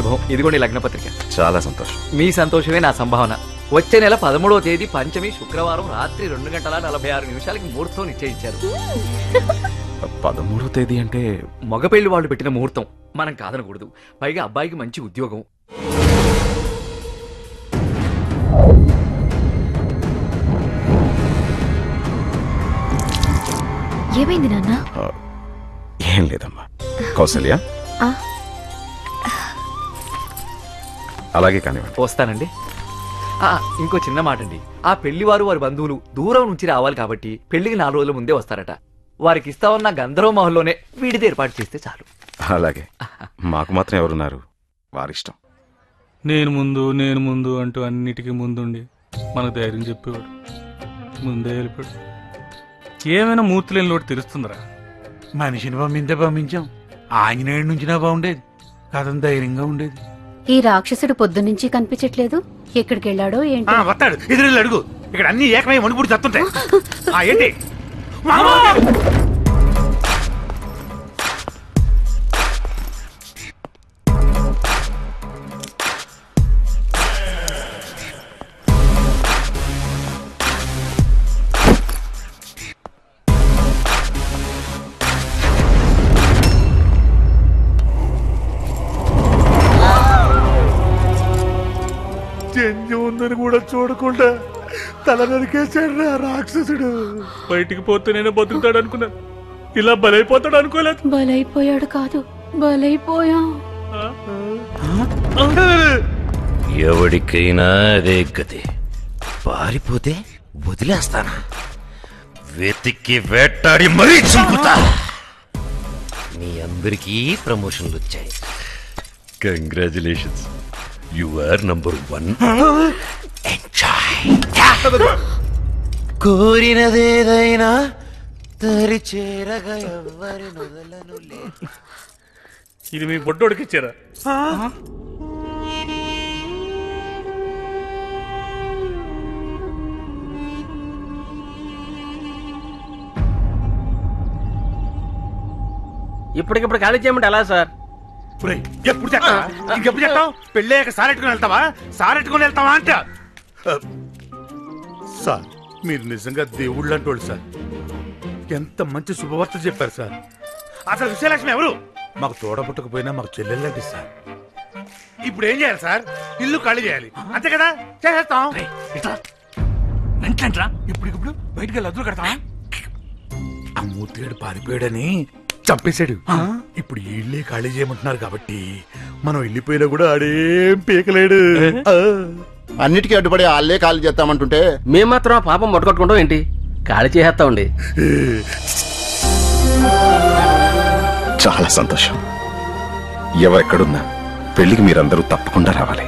శుభం. ఇదిగోండి లగ్న పత్రిక. చాలా సంతోషం. మీ సంతోషమే నా సంభావన. వచ్చే నెల 13వ తేదీ పంచమి శుక్రవారం రాత్రి 2:46 ముహూర్తం నిశ్చయించారు. 13వ తేదీ అంటే మగ పెళ్లి వాళ్ళు పెట్టిన ముహూర్తం, మనం కాదనకూడదు. పైగా అబ్బాయికి మంచి ఉద్యోగం. ఏమైంది నాన్న? ఏం లేదమ్మా. కౌసల్య అలాగే కానివ్వండి. వస్తానండి. ఇంకో చిన్న మాట అండి. ఆ పెళ్లివారు వారి బంధువులు దూరం నుంచి రావాలి కాబట్టి పెళ్లికి 4 రోజుల ముందే వస్తారట. వారికి ఇస్తామన్న గంధర్వ మహల్లోనే వీడిది ఏర్పాటు చేస్తే చాలు. అలాగే. మాకు మాత్రం ఎవరున్నారు, వారిష్టం. నేను ముందు అంటూ అన్నిటికీ ముందుండి మనకు ధైర్యం చెప్పేవాడు. ముందే వెళ్ళిపోయాడు. ఏమైనా మూర్తి లేని లోటు తెలుస్తుందిరా. మనిషిని పంపించాం. ఆంజనేయుడి నుంచినా బాగుండేది. కథం ధైర్యంగా ఉండేది. ఈ రాక్షసుడు పొద్దున్నుంచి కనిపించట్లేదు. ఎక్కడికి వెళ్ళాడో ఏంటి? వస్తాడు, ఎదురు అడుగు. ఇక్కడ అన్ని ఏకమై వణుకుడు చస్తుంటాయి. ఏంటి జంజి ఉందని కూడా చూడకుండా తల నరికేశాడు రాక్షసుడు. బయటికి పోతే నేను బతుకుతాడు అనుకున్నాను. ఇలా బలైపోతాడు అనుకోలేదు. బలైపోయాడు కాదు, బలైపోయాం. ఎవడికైనా అదే గతి. పారిపోతే వదిలేస్తానా? వెతికి వేటాడి మరీ చంపుతా. మీ అందరికీ ప్రమోషన్లు వచ్చాయి. Congratulations. You are number 1. Enjoy. కోరినదేదైనా తరి చేరగా ఎవరి మొదలను లే. ఇది మీ బొడ్డోడికి ఇచ్చారా? ఇప్పటికిప్పుడు ఖాళీ చేయమంటే ఎలా సార్? ఎప్పుడు చెప్తావా? ఇంకెప్పుడు చెప్తావు? పెళ్ళయ్యాక సారెట్టుకుని వెళ్తావా అంట. సార్, మీరు నిజంగా దేవుళ్ళు అంటోళ్ళు సార్. ఎంత మంచి శుభవార్త చెప్పారు సార్. అసలు విజయలక్ష్మి ఎవరు? మాకు తోడబుట్టకపోయినా మాకు చెల్లెళ్ళండి సార్. ఇప్పుడు ఏం చేయాలి సార్? ఇల్లు ఖాళీ చేయాలి, అంతే కదా? చేసేస్తాం. వెంటరా ఇప్పటికిప్పుడు బయటికి వెళ్ళి అదులు కడతావా? ఆ మూర్తిగాడు పారిపోయాడని చంపేశాడు. ఇప్పుడు ఇల్లే ఖాళీ చేయమంటున్నారు కాబట్టి మనం వెళ్ళిపోయినా కూడా ఆడేం పీకలేడు. అన్నిటికీ అడ్డుపడి వాళ్ళే ఖాళీ చేస్తామంటుంటే మేము మాత్రం ఆ పాపం మొట్టగొట్టుకుంటాం ఏంటి? ఖాళీ చేసేస్తామండి. చాలా సంతోషం. ఎవరెక్కడున్నా పెళ్లికి మీరందరూ తప్పకుండా రావాలి.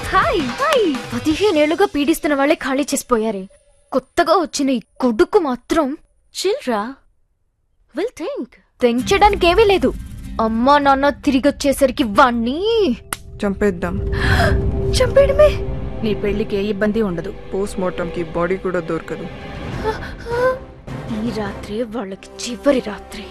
Hi hi. 15 ఏళ్లుగా పీడిస్తున్న వాళ్ళే ఖాళీ చేసిపోయారే. కొత్తగా వచ్చిన ఈ కొడుకు మాత్రం చిల్రా. విల్ తెంచడానికి ఏమీ లేదు. అమ్మా నాన్న తిరిగి వచ్చేసరికి వాణ్ణి చంపేద్దాం. చంపేయడమే. నీ పెళ్లికి ఏ ఇబ్బంది ఉండదు. పోస్ట్ మార్టం కి బాడీ కూడా దొరకదు. ఈ రాత్రి వాళ్ళకి చివరి రాత్రి.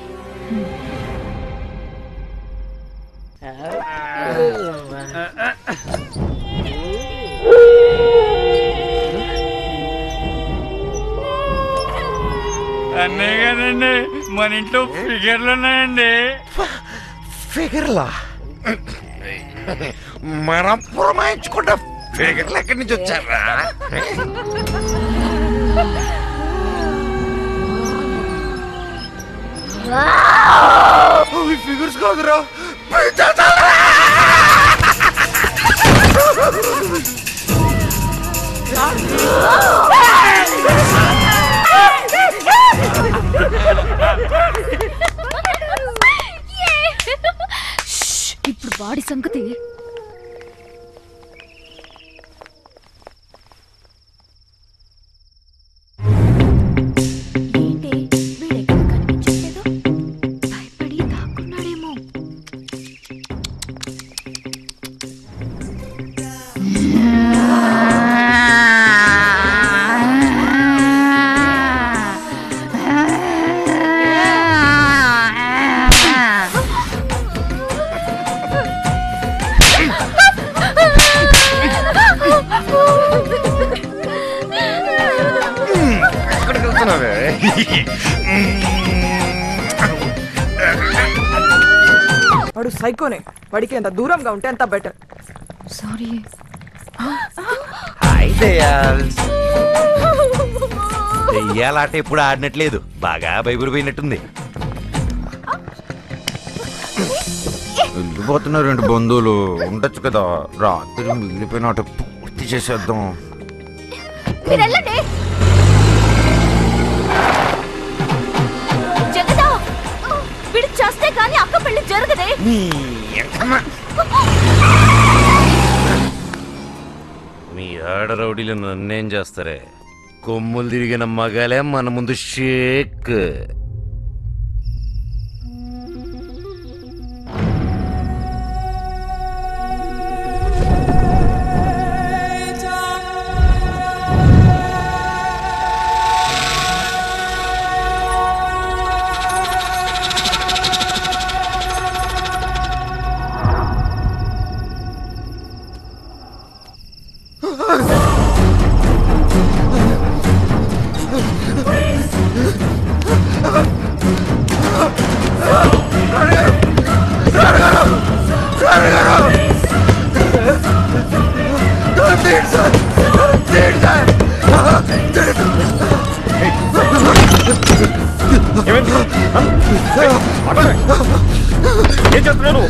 అన్నయ్య గారండి, మన ఇంట్లో ఫిగర్లు ఉన్నాయండి. ఫిగర్లా? మనం పురమాయించుకుంటా ఫిగర్లు ఎక్కడి నుంచి వచ్చారా? ఫిగర్స్ కాదురా, ఇప్పుడు వాడి సంగతి ఏంటి? వీడెక్కడ కనిపించట్లేదు? భయపడి దాక్కున్నాడేమో. ఎక్కడికి వెళ్తున్నావే? వాడు సైకోనే. వాడికి ఎంత దూరంగా ఉంటే అంత బెటర్. సారీ. హాయ్ దయాల్స్. దెయ్యాలాట ఎప్పుడు ఆడినట్లేదు, బాగా భయపడిపోయినట్టుంది. వెళ్ళిపోతున్నారు రెండు బంధువులు, ఉండొచ్చు కదా, రాత్రి మిగిలిపోయిన ఆట పూర్తి చేసేద్దాం. మీరు వెళ్ళండి. జగదా, వీడు చేస్తే కానీ అక్క పెళ్లి జరగదే. మీ ఆడ రౌడీలు నన్నేం చేస్తారే? కొమ్ములు తిరిగిన మగాలే మన ముందు షేక్. ఏం చేస్తున్నాను?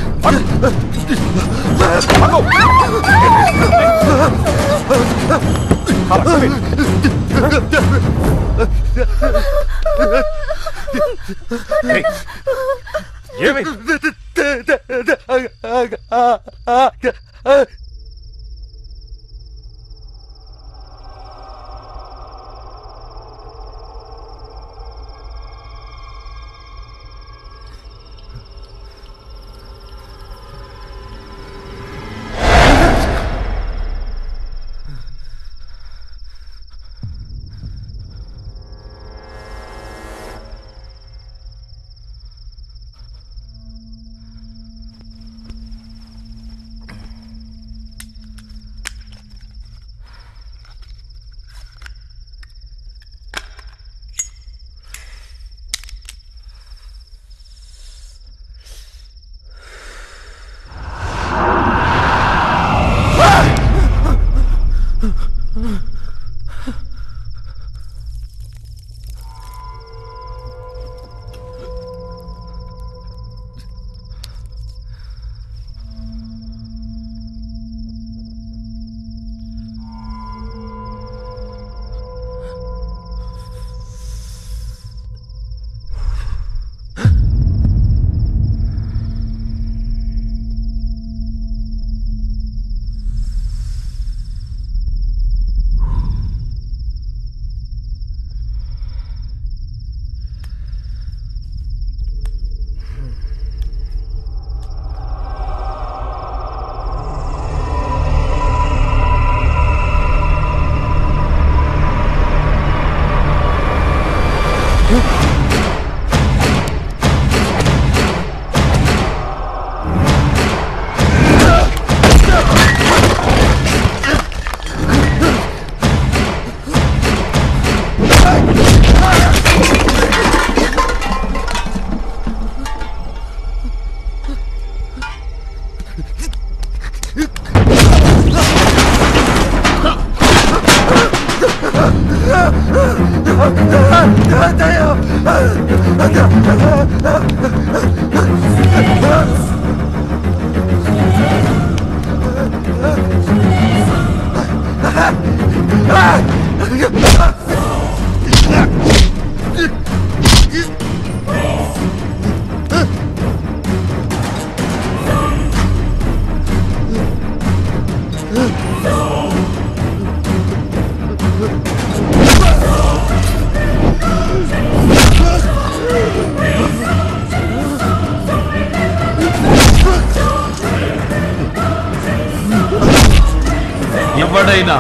ఎవడైనా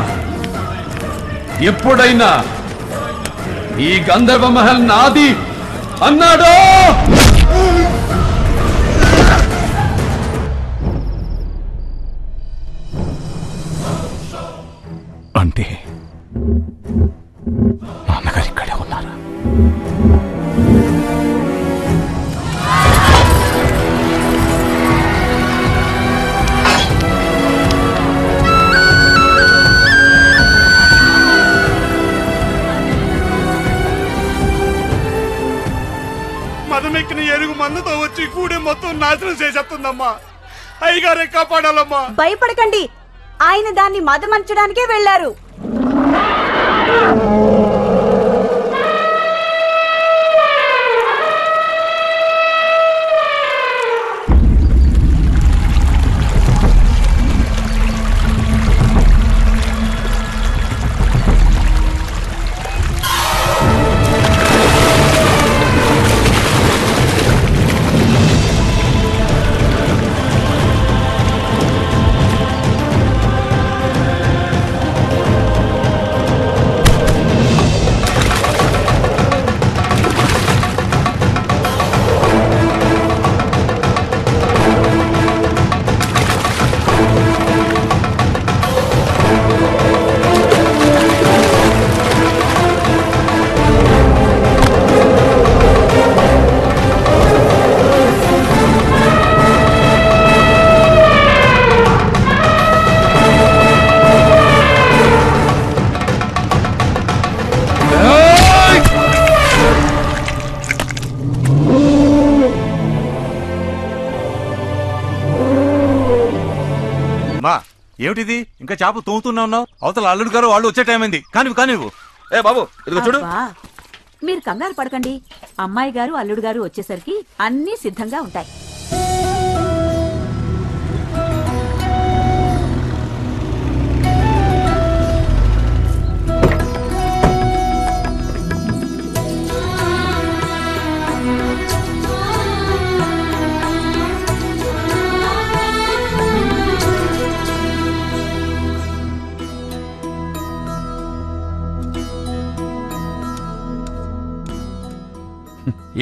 ఎప్పుడైనా ఈ గంధర్వ మహల్ నాది అన్నాడో అంటే నాన్నగారు ఇక్కడే ఉన్నారా? మదమెక్కిన ఎరుగు మందుతో వచ్చి కూడే మొత్తం నాశనం చేసేస్తుందమ్మా. అయ్యగారే కాపాడాలమ్మా. భయపడకండి, ఆయన దాన్ని మదమంచడానికే వెళ్లారు. ఏమిటిది? ఇంకా చేప తోముతున్నా ఉన్నావు? అవతల అల్లుడు గారు వాళ్ళు వచ్చే టైం అయింది. కానివ్వు. ఏ బాబు, ఇదిగో చూడు. మీరు కంగారు పడకండి, అమ్మాయి గారు అల్లుడు గారు వచ్చేసరికి అన్నీ సిద్ధంగా ఉంటాయి.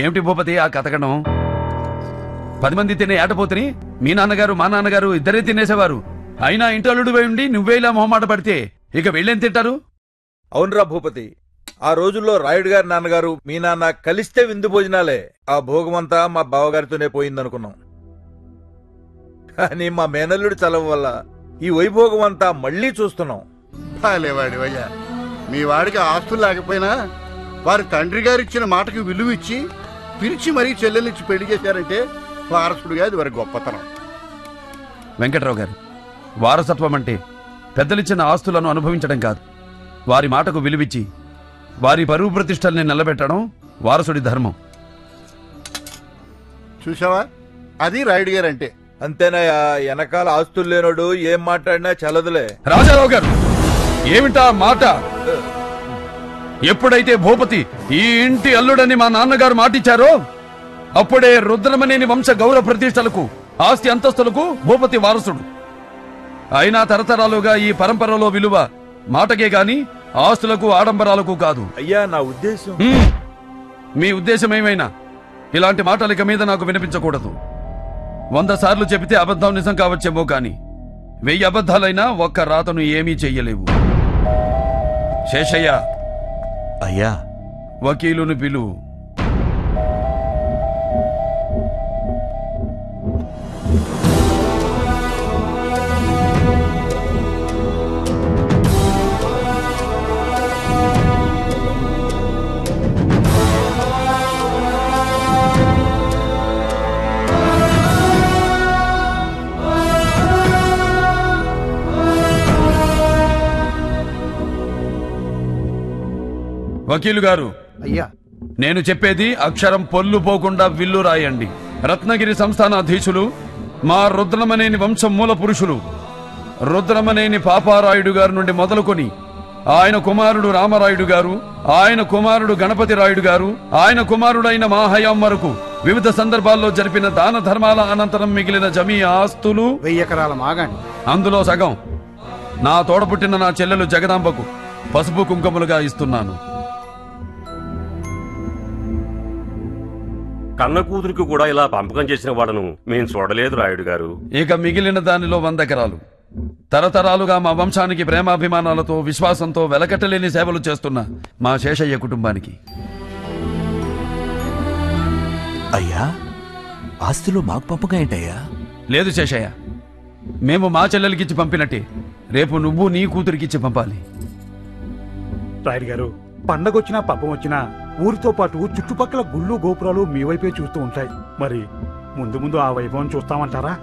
ఏమిటి భూపతి ఆ కథకడం? 10 మంది తినే ఏటపోతుని మీ నాన్నగారు మా నాన్నగారు ఇద్దరే తినేసేవారు. అయినా ఇంటల్లుడు ఉండి నువ్వే ఇలా మొహమాట పడితే ఇక వెళ్ళేం తింటారు? అవునరా భూపతి, ఆ రోజుల్లో రాయుడు గారి నాన్నగారు మీ నాన్న కలిస్తే విందు భోజనాలే. ఆ భోగమంతా మా బావగారితోనే పోయిందనుకున్నాం. కానీ మా మేనల్లుడి చలవ వల్ల ఈ వైభోగం అంతా మళ్లీ చూస్తున్నాం. లేవాడివయ్యా, మీ వాడికి ఆస్తులు లేకపోయినా వారి తండ్రి గారు ఇచ్చిన మాటకి విలువ ఇచ్చి పిలిచి మరీ చెల్లెలిచ్చి పెళ్లి చేశారంటే వారసుడుగా అది వారి గొప్పతనం. వెంకట్రావు గారు, వారసత్వం అంటే పెద్దలిచ్చిన ఆస్తులను అనుభవించడం కాదు, వారి మాటకు విలువిచ్చి వారి పరువు ప్రతిష్టల్ని నిలబెట్టడం వారసుడి ధర్మం. చూసావా, అది రాయుడు గారు అంటే. అంతేనాయా, వెనకాల ఆస్తులు లేనోడు ఏం మాట్లాడినా చల్లదులే. రాజారావు గారు, ఏమిటా మాట? ఎప్పుడైతే భూపతి ఈ ఇంటి అల్లుడని మా నాన్నగారు మాటిచ్చారో అప్పుడే రుద్రమనేని వంశ గౌరవ ప్రతిష్టలకు ఆస్తి అంతస్తులకు భూపతి వారసుడు. అయినా తరతరాలుగా ఈ పరంపరలో విలువ మాటకే గాని ఆస్తులకు ఆడంబరాలకు కాదు. అయ్యా, నా ఉద్దేశం. మీ ఉద్దేశం ఏమైనా ఇలాంటి మాటలు ఇక మీద నాకు వినిపించకూడదు. 100 సార్లు చెబితే అబద్ధం నిజం కావచ్చేమో కాని 1000 అబద్ధాలైనా ఒక్క రాతను ఏమీ చెయ్యలేవు. శేషయ్య, అయ్యా, వకీలును పిలు. వకీలు గారు, అయ్యా, నేను చెప్పేది అక్షరం పొల్లు పోకుండా విల్లు రాయండి. రత్నగిరి సంస్థానాధీశులు మా రుద్రమనేని వంశం మూల పురుషులు రుద్రమనేని పాపారాయుడు గారి నుండి మొదలుకొని ఆయన కుమారుడు రామరాయుడు గారు, ఆయన కుమారుడు గణపతి రాయుడు గారు, ఆయన కుమారుడైన మా హయాం వరకు వివిధ సందర్భాల్లో జరిపిన దాన ధర్మాల అనంతరం మిగిలిన జమీ ఆస్తులు 1000 ఎకరాల మాగాణి, అందులో సగం నా తోడపుట్టిన నా చెల్లెలు జగదాంబకు పసుపు కుంకుమలుగా ఇస్తున్నాను. కన్న కూతురికి కూడా ఇలా పంపకం చేసిన వాళ్ళను మేము చూడలేదు రాయుడు గారు. ఇక మిగిలిన దానిలో 100 ఎకరాలు తరతరాలుగా మా వంశానికి ప్రేమాభిమానాలతో విశ్వాసంతో వెలకట్టలేని సేవలు చేస్తున్న మా శేషయ్య కుటుంబానికి. అయ్యా, ఆస్తిలో మాకు పంపకం ఏంటయ్యా? లేదు శేషయ్య, మేము మా చెల్లెలకిచ్చి పంపినట్టే రేపు నువ్వు నీ కూతురికిచ్చి పంపాలి. రాయుడు గారు, పండగొచ్చినా పబ్బం వచ్చినా ఊరితో పాటు చుట్టుపక్కల గుళ్ళు గోపురాలు మీ వైపే చూస్తూ ఉంటాయి. మరి ముందు ముందు ఆ వైభవం చూస్తామంటారా?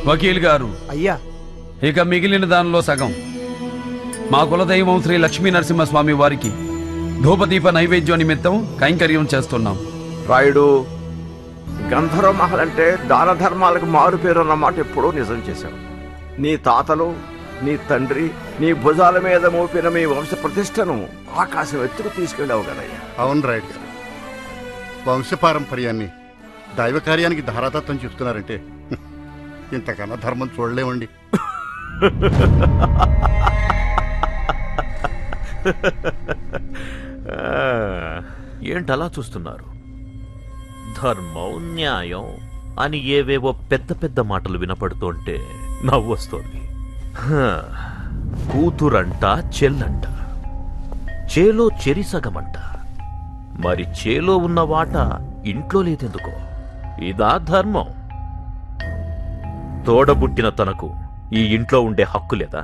వకీల్ గారు, అయ్యా, ఇక మిగిలిన దానిలో సగం మా కులదైవం శ్రీ లక్ష్మీ నరసింహస్వామి వారికి ధూపదీప నైవేద్యం నిమిత్తం కైంకర్యం చేస్తున్నాం. రాయుడు, గంధర్వ మహల్ అంటే దాన ధర్మాలకు మారు పేరు అన్నమాట ఎప్పుడూ నిజం చేశావు. నీ తాతలు, నీ తండ్రి నీ భుజాల మీద మోపిన మీ వంశ ప్రతిష్టను ఆకాశం ఎత్తుకు తీసుకెళ్ళావు కదయ్యా. అవును రాయుడు గారు, వంశపారంపర్యాన్ని దైవ కార్యానికి ధారాతత్వం చెప్తున్నారంటే ఇంతకన్నా ధర్మం చూడలేమండి. ఏంటలా చూస్తున్నారు? ధర్మం, న్యాయం అని ఏవేవో పెద్ద పెద్ద మాటలు వినపడుతుంటే నవ్వొస్తోంది. కూతురంట, చెల్లంట, చేలో చెరిసగమంట. మరి చేలో ఉన్న వాట ఇంట్లో లేదెందుకో? ఇదా ధర్మం? తోడబుట్టిన తనకు ఈ ఇంట్లో ఉండే హక్కు లేదా?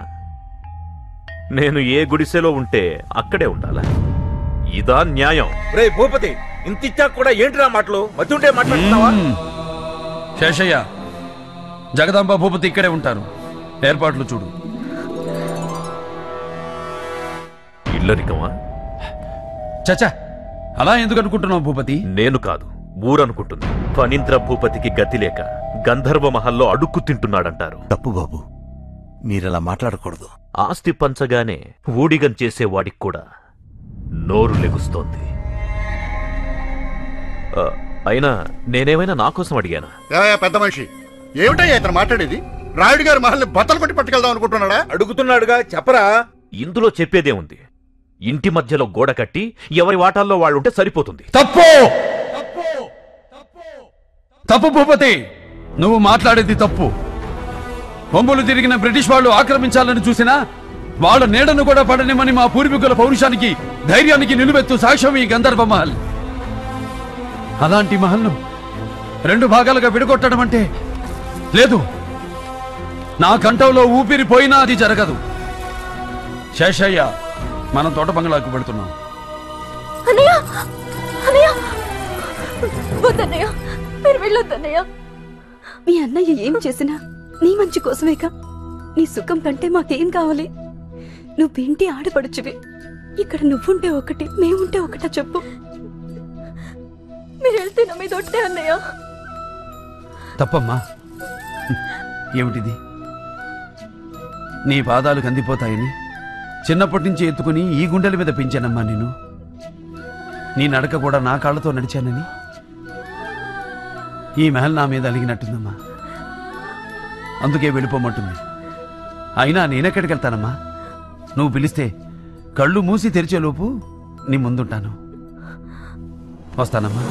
నేను ఏ గుడిసెలో ఉంటే అక్కడే ఉండాలా? ఇదా న్యాయం? రే భూపతి, ఇంతిచ్చా కూడా ఏంటిరా మాటలు? మతుంటే మాట్లాడుతున్నావా? శేషయ్య, జగదాంబ భూపతి ఇక్కడే ఉంటారు. ఏర్పాట్లు చూడు. ఇల్లరికమా? చచ్చా, అలా ఎందుకు అనుకుంటున్నావు భూపతి? నేను కాదు, ఊరనుకుంటుంది. ఫణీంద్ర భూపతికి గతి లేక గంధర్వ మహల్లో అడుక్కు తింటున్నాడంటారు. తప్పు బాబు, మీరలా మాట్లాడకూడదు. ఆస్తి పంచగానే ఊడిగం చేసేవాడికి కూడా నోరు లెగుస్తోంది. అయినా నేనేమైనా నా కోసం అడిగానా? పెద్ద మనిషి, ఏమిటయ్యా ఇతను మాట్లాడేది? రాయుడు గారి మహల్ని బట్టలు పట్టి పట్టుకెళ్దాం అనుకుంటున్నాడా? అడుగుతున్నాడుగా, చెప్పరా. ఇందులో చెప్పేదే ఉంది. ఇంటి మధ్యలో గోడ కట్టి ఎవరి వాటాల్లో వాళ్ళుంటే సరిపోతుంది. తప్పు తప్పు భూపతి, నువ్వు మాట్లాడేది తప్పు. బొంబులు తిరిగిన బ్రిటిష్ వాళ్ళు ఆక్రమించాలని చూసినా వాళ్ళ నీడను కూడా పడనిమని మా పూర్వీకుల పౌరుషానికి, ధైర్యానికి నిలువెత్తు సాక్ష్యం ఈ గంధర్వ మహల్. అలాంటి మహల్ను 2 భాగాలుగా విడగొట్టడం అంటే లేదు. నా కంఠంలో ఊపిరి పోయినా అది జరగదు. శేషయ్య, మనం తోట బంగ్లాకు పెడుతున్నాం. అన్నయ్య, అన్నయ్య, వద్దన్నయ్య, మీరు వెళ్ళొద్దన్నయ్య. మీ అన్నయ్య ఏం చేసినా నీ మంచి కోసమేగా. నీ సుఖం కంటే మాకేం కావాలి? నువ్వేంటి ఆడపడుచువి. ఇక్కడ నువ్వుంటే ఒకటి, మేముంటే ఒకటా చెప్పు. మీరు వెళ్తే నా మీద ఒట్టే అన్నయ్య. తప్పమ్మా. ఏమిటిది? నీ పాదాలు కందిపోతాయని చిన్నప్పటి నుంచి ఎత్తుకుని ఈ గుండెల మీద పెంచానమ్మా నేను. నీ నడక కూడా నా కాళ్ళతో నడిచానని ఈ మహల్ నా మీద అలిగినట్టుందమ్మా. అందుకే వెళ్ళిపోమంటుంది. అయినా నేనెక్కడికి వెళ్తానమ్మా? నువ్వు పిలిస్తే కళ్ళు మూసి తెరిచేలోపు నీ ముందుంటాను. వస్తానమ్మా.